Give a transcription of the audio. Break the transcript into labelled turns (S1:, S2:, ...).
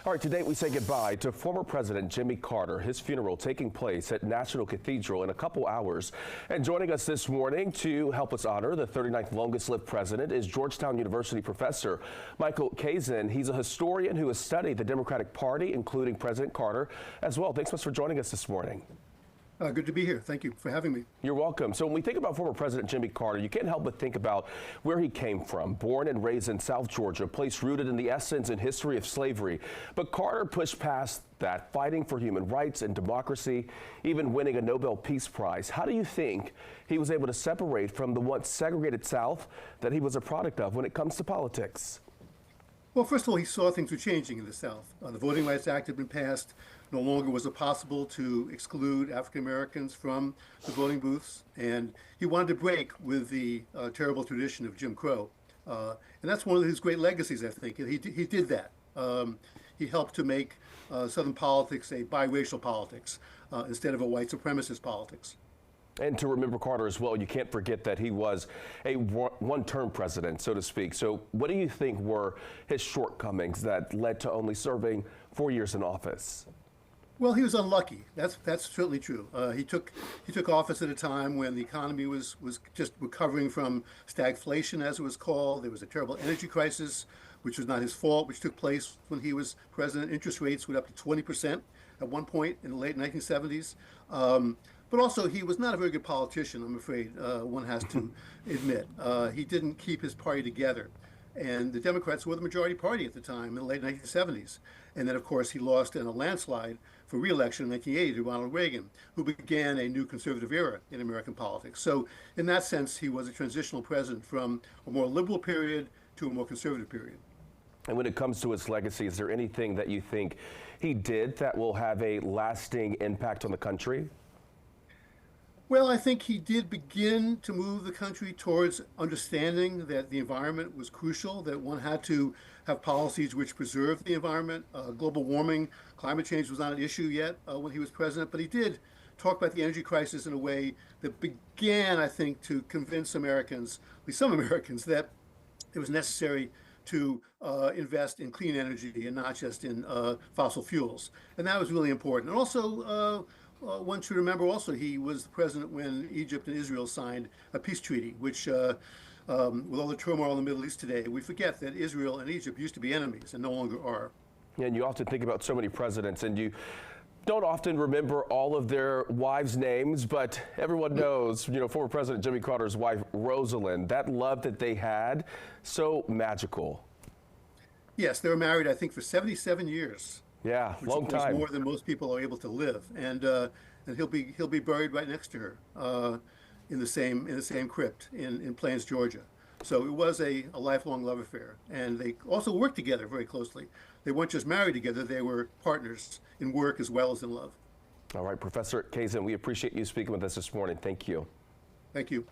S1: All right, today we say goodbye to former President Jimmy Carter. His funeral taking place at National Cathedral in a couple hours. And joining us this morning to help us honor the 39th longest-lived president is Georgetown University Professor Michael Kazin. He's a historian who has studied the Democratic Party, including President Carter as well. Thanks so much for joining us this morning.
S2: Good to be here. Thank you for having me.
S1: You're welcome. So when we think about former President Jimmy Carter, you can't help but think about where he came from. Born and raised in South Georgia, a place rooted in the essence and history of slavery. But Carter pushed past that, fighting for human rights and democracy, even winning a Nobel Peace Prize. How do you think he was able to separate from the once segregated South that he was a product of when it comes to politics?
S2: Well, first of all, he saw things were changing in the South. The Voting Rights Act had been passed. No longer was it possible to exclude African Americans from the voting booths. And he wanted to break with the terrible tradition of Jim Crow. And that's one of his great legacies, I think. He did that. He helped to make Southern politics a biracial politics instead of a white supremacist politics.
S1: And to remember Carter as well, you can't forget that he was a one-term president, so to speak. So what do you think were his shortcomings that led to only serving 4 years in office?
S2: Well, he was unlucky. That's certainly true. He took office at a time when the economy was just recovering from stagflation, as it was called. There was a terrible energy crisis, which was not his fault, which took place when he was president. Interest rates went up to 20% at one point in the late 1970s. But also, he was not a very good politician, I'm afraid, one has to admit. He didn't keep his party together. And the Democrats were the majority party at the time in the late 1970s. And then, of course, he lost in a landslide for re-election in 1980 to Ronald Reagan, who began a new conservative era in American politics. So in that sense, he was a transitional president from a more liberal period to a more conservative period.
S1: And when it comes to his legacy, is there anything that you think he did that will have a lasting impact on the country?
S2: Well, I think he did begin to move the country towards understanding that the environment was crucial, that one had to have policies which preserved the environment. Global warming, climate change was not an issue yet when he was president, but he did talk about the energy crisis in a way that began, I think, to convince Americans, at least some Americans, that it was necessary to invest in clean energy and not just in fossil fuels. And that was really important. And also, one should remember also he was the president when Egypt and Israel signed a peace treaty, which, with all the turmoil in the Middle East today, we forget that Israel and Egypt used to be enemies and no longer are.
S1: And you often think about so many presidents, and you don't often remember all of their wives' names, but everyone knows, former President Jimmy Carter's wife, Rosalind, that love that they had, so magical.
S2: Yes, they were married, I think, for 77 years.
S1: Yeah, long time.
S2: More than most people are able to live, and he'll be buried right next to her in the same crypt in Plains, Georgia. So it was a lifelong love affair, and they also worked together very closely. They weren't just married together; they were partners in work as well as in love.
S1: All right, Professor Kazin, we appreciate you speaking with us this morning. Thank you.
S2: Thank you.